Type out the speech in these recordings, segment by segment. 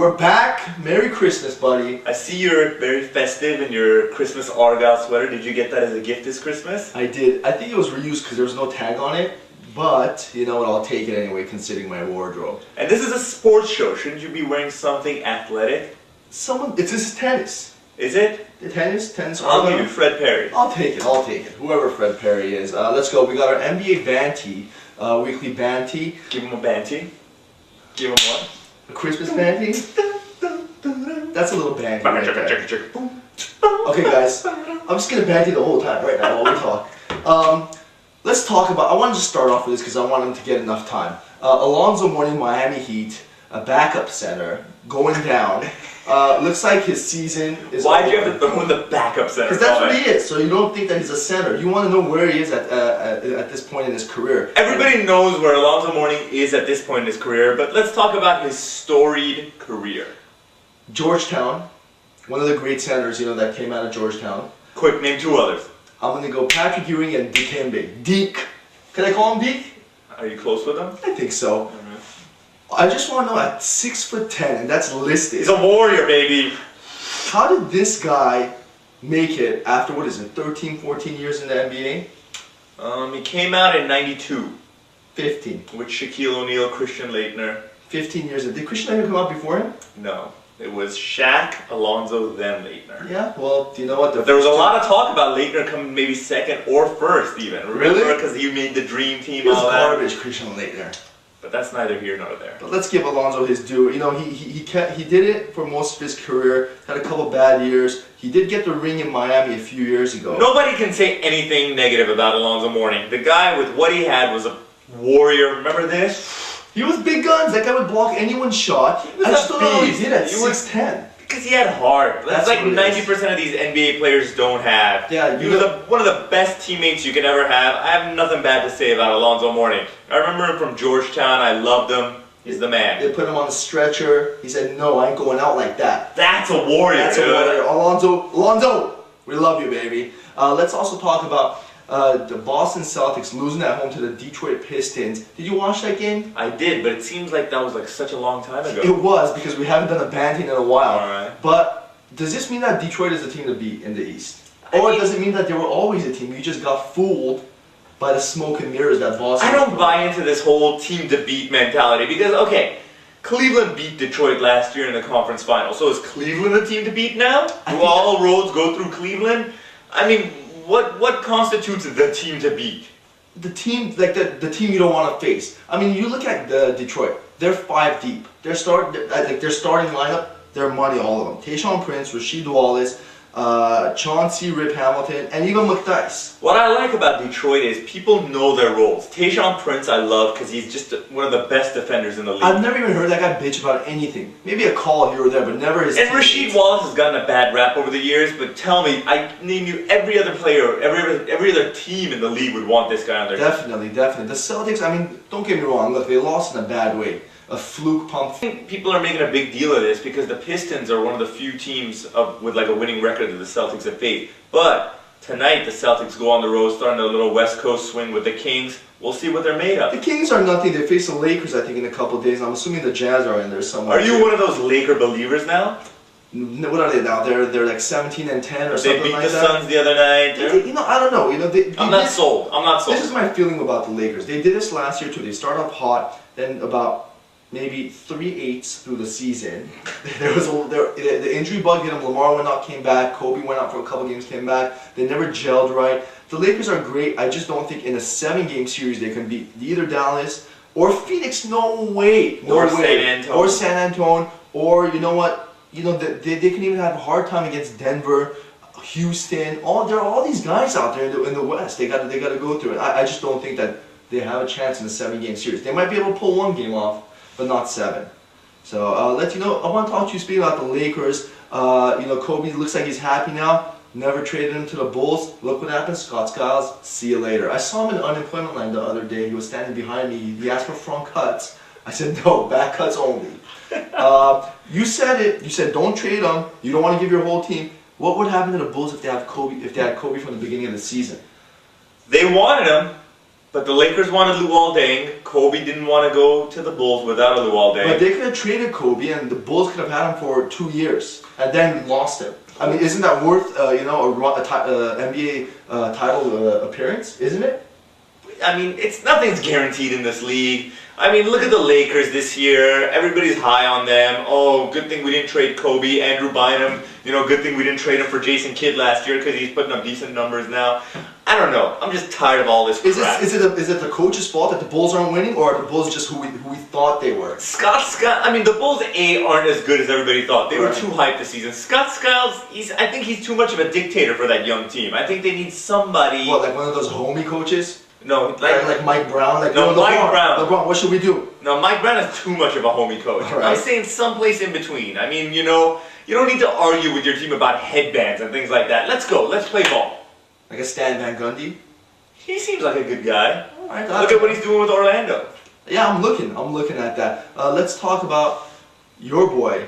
we're back. Merry Christmas, buddy. I see you're very festive in your Christmas Argyle sweater. Did you get that as a gift this Christmas? I did. I think it was reused because there was no tag on it. But, you know what, I'll take it anyway, considering my wardrobe. And this is a sports show. Shouldn't you be wearing something athletic? This is tennis. Is it? The tennis? I'll give you Fred Perry. I'll take it. Whoever Fred Perry is. Let's go. We got our NBA Banty, weekly Banty. Give him a Banty. Give him one. A Christmas Banty. That's a little Banty right there. Okay, guys. I'm just going to Banty the whole time right now while we talk. Let's talk about, I wanted to start off with this because I want him to get enough time. Alonzo Mourning, Miami Heat, a backup center, going down. Looks like his season is Why do you have to throw in the backup center? Because that's what he is, so you don't think that he's a center. You want to know where he is at this point in his career. Everybody knows where Alonzo Mourning is at this point in his career, but let's talk about his storied career. Georgetown, one of the great centers, you know, that came out of Georgetown. Quick, name two others. I'm going to go Patrick Ewing and Dikembe. Deke. Can I call him Deke? Are you close with him? I think so. I just want to know, at 6'10", and that's listed. He's a warrior, baby. How did this guy make it after, 13, 14 years in the NBA? He came out in '92. 15. With Shaquille O'Neal, Christian Laettner. 15 years. Did Christian Laettner come out before him? No. It was Shaq, Alonzo, then Laettner. Yeah, well, do you know what? There was a lot of talk about Laettner coming maybe second or first even. Remember? Really? Because he made the dream team. He was all garbage, that. Christian Laettner. But that's neither here nor there. But let's give Alonzo his due. You know, he did it for most of his career. Had a couple bad years. He did get the ring in Miami a few years ago. Nobody can say anything negative about Alonzo Mourning. The guy with what he had was a warrior. Remember this? He was big guns. That guy would block anyone's shot. I just don't know how he did at 6'10". Because he had heart. That's like 90% of these NBA players don't have. Yeah, he was one of the best teammates you could ever have. I have nothing bad to say about Alonzo Mourning. I remember him from Georgetown. I loved him. He's the man. They put him on the stretcher. He said, "No, I ain't going out like that." That's a warrior. That's a warrior. Alonzo, we love you, baby. Let's also talk about the Boston Celtics losing at home to the Detroit Pistons. Did you watch that game? I did, but it seems like that was like such a long time ago. It was, because we haven't done a Banty in a while. Alright. But does this mean that Detroit is the team to beat in the East? Or does it mean that they were always a team? You just got fooled by the smoke and mirrors that Boston... I don't buy into this whole team to beat mentality because, okay, Cleveland beat Detroit last year in the conference final. So is Cleveland a team to beat now? Do all roads go through Cleveland? I mean, what constitutes the team to beat? The team, like the team you don't want to face. I mean, you look at Detroit. They're 5 deep. Their starting lineup, they're money, all of them. Tayshaun Prince, Rasheed Wallace, Chauncey, Rip Hamilton, and even McDyess. What I like about Detroit is people know their roles. Tayshaun Prince I love because he's just one of the best defenders in the league. I've never even heard that guy bitch about anything. Maybe a call here or there, but never his. And Rasheed Wallace has gotten a bad rap over the years, but tell me, I name you every other player, every other team in the league would want this guy on their team. Definitely. The Celtics, I mean, don't get me wrong, look, they lost in a bad way. A fluke pump. I think people are making a big deal of this because the Pistons are one of the few teams with like a winning record that the Celtics have faced. But tonight the Celtics go on the road, starting a little West Coast swing with the Kings. We'll see what they're made of. The Kings are nothing. They face the Lakers, I think, in a couple of days. I'm assuming the Jazz are in there somewhere. Are you one of those Laker believers now? What are they now? They're like 17 and 10 or something like that. They beat the Suns the other night. You know, I don't know. You know, I'm not sold. This is my feeling about the Lakers. They did this last year too. They started off hot, then about maybe 3/8 through the season, the injury bug hit them. Lamar went out, came back. Kobe went out for a couple games, came back. They never gelled right. The Lakers are great. I just don't think in a 7-game series they can beat either Dallas or Phoenix. No way. No or way. San Antonio. Or San Antonio. Or you know what? You know they can even have a hard time against Denver, Houston. There are all these guys out there in the West. They got to go through it. I just don't think that they have a chance in a 7-game series. They might be able to pull 1 game off, but not 7. So I'll let you know. I want to talk to you speaking about the Lakers. You know, Kobe looks like he's happy now. Never traded him to the Bulls. Look what happened. Scott Skiles, see you later. I saw him in the unemployment line the other day. He was standing behind me. He asked for front cuts. I said no, back cuts only. You said it. You said don't trade him. You don't want to give your whole team. What would happen to the Bulls if they have Kobe? If they had Kobe from the beginning of the season? They wanted him. But the Lakers wanted Luol Deng. Kobe didn't want to go to the Bulls without a Luol Deng. But they could have traded Kobe, and the Bulls could have had him for 2 years, and then lost him. I mean, isn't that worth NBA title appearance? Isn't it? I mean, nothing's guaranteed in this league. I mean, look at the Lakers this year. Everybody's high on them. Oh, good thing we didn't trade Kobe. Andrew Bynum, good thing we didn't trade him for Jason Kidd last year because he's putting up decent numbers now. I don't know. I'm just tired of all this crap. Is it the coach's fault that the Bulls aren't winning, or are the Bulls just who we thought they were? Scott, I mean, the Bulls, aren't as good as everybody thought. They were too hyped this season. Scott Skiles, I think he's too much of a dictator for that young team. I think they need somebody... What, like one of those homie coaches? No, like Mike Brown? Like, no, Mike Brown. LeBron, what should we do? No, Mike Brown is too much of a homie coach. Right. I'm saying someplace in between. I mean, you don't need to argue with your team about headbands and things like that. Let's go. Let's play ball. Like a Stan Van Gundy? He seems like a good guy. All right, look at what he's doing with Orlando. Yeah, I'm looking at that. Let's talk about your boy,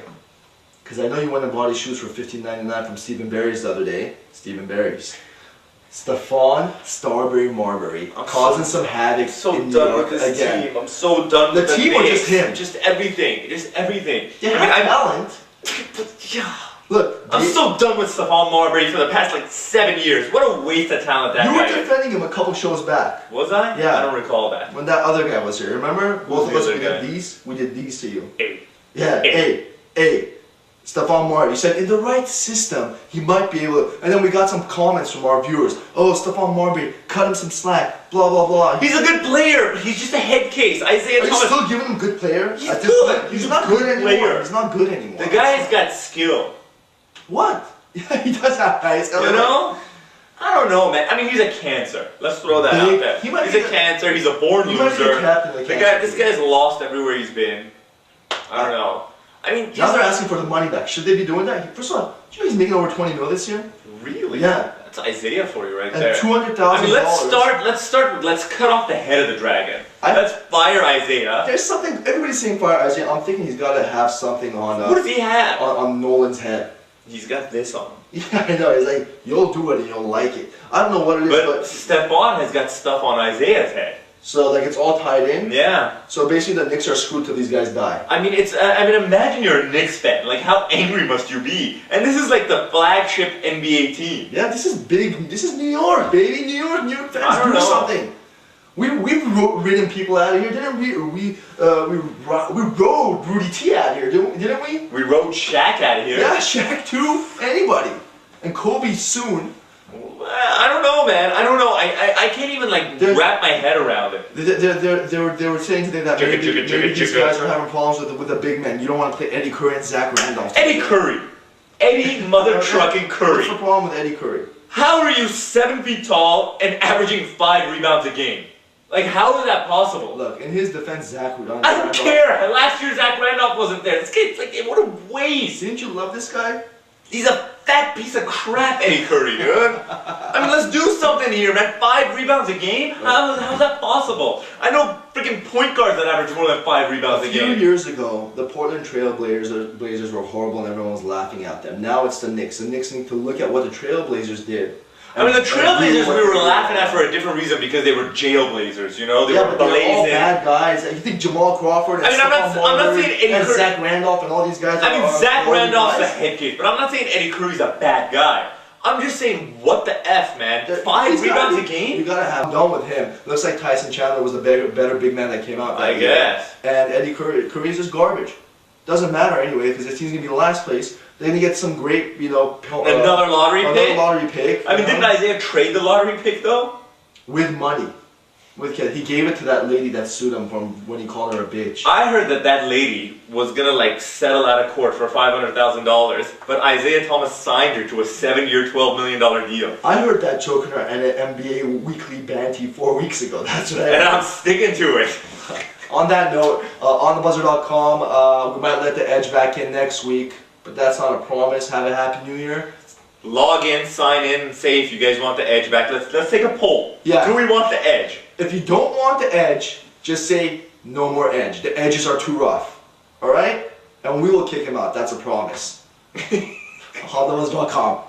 because I know you went and bought his shoes for $15.99 from Stephen Barry's the other day. Stephen Barry's. Stephon Starbury Marbury causing some havoc in New York with this again. team. I'm so done with the team or just him? Just everything. Just everything. They have talent. Yeah. Look, I'm so done with Stephon Marbury for the past 7 years. What a waste of talent that guy is. You were defending him a couple shows back. Was I? Yeah. I don't recall that. When that other guy was here, remember? Both of us, we did these to you. Yeah, A. Stephon Marbury. You said in the right system, he might be able to. And then we got some comments from our viewers. Oh, Stephon Marbury, cut him some slack. Blah blah blah. He's a good player, but he's just a head case. Isaiah Thomas. Are you still giving him good player? He's good. He's not good anymore. He's not good anymore. The guy's got skill. What? Yeah, he does have nice. I don't know, man. I mean, he's a cancer. Let's throw that out there. He's a cancer. He's a born loser. This guy's lost everywhere he's been. I don't know. I mean, now they're asking for the money back. Should they be doing that? First of all, do you know he's making over $20 million this year? Really? Yeah. That's Isaiah for you right and there. $200,000. I mean, let's cut off the head of the dragon. Let's fire Isaiah. There's something. Everybody's saying fire Isaiah. I'm thinking he's got to have something on. What does he have? On Nolan's head. He's got this on. Yeah, I know. He's like, you'll do it and you'll like it. I don't know what it is, but Stephon has got stuff on Isaiah's head. So it's all tied in. Yeah. So basically, the Knicks are screwed till these guys die. I mean, imagine you're a Knicks fan. Like, how angry must you be? And this is like the flagship NBA team. Yeah, this is big. This is New York, baby. New York fans do something. We've ridden people out of here, didn't we? We rode Rudy T out of here, didn't we? We rode Shaq out of here. Yeah, Shaq too. Anybody. And Kobe soon. I don't know, man. I don't know. I can't even wrap my head around it. They were saying today that maybe these guys are having problems with the big men. You don't want to play Eddie Curry and Zach Randolph. Eddie Curry. Eddie mother trucking Curry. What's the problem with Eddie Curry? How are you 7 feet tall and averaging 5 rebounds a game? Like, how is that possible? Look, in his defense, Zach Randolph. I don't care. Last year, Zach Randolph wasn't there. This kid's what a waste. Didn't you love this guy? He's a fat piece of crap, Eddie Curry, dude. I mean, let's do something here, man. 5 rebounds a game? How's that possible? I know freaking point guards that average more than 5 rebounds a game. A few years ago, the Portland Trail Blazers were horrible and everyone was laughing at them. Now it's the Knicks. The Knicks need to look at what the Trailblazers did. I mean, the Trailblazers we were laughing at for a different reason because they were jailblazers, They were but they're all bad guys. You think Jamal Crawford and I'm not saying Eddie Curry, Zach Randolph and all these guys Zach Randolph's a head case, but I'm not saying Eddie Curry's a bad guy. I'm just saying, what the F, man? 5 rebounds a game? You gotta have. I'm done with him. Looks like Tyson Chandler was the better big man that came out. I guess. And Eddie Curry's just garbage. Doesn't matter anyway because his team's gonna be in last place. They're gonna get some great, another lottery pick. Another lottery pick. I mean, didn't Isaiah trade the lottery pick though? With money. He gave it to that lady that sued him from when he called her a bitch. I heard that lady was gonna settle out of court for $500,000, but Isaiah Thomas signed her to a 7-year, $12 million deal. I heard that joke in our NBA Weekly Banty 4 weeks ago. That's what I heard. And I'm sticking to it. On that note, onthebuzzer.com, we might let the Edge back in next week, but that's not a promise. Have a happy New Year. Log in, sign in, and say if you guys want the Edge back. Let's take a poll. Yeah. Do we want the Edge? If you don't want the Edge, just say no more Edge. The edges are too rough. Alright? And we will kick him out. That's a promise. onthebuzzer.com.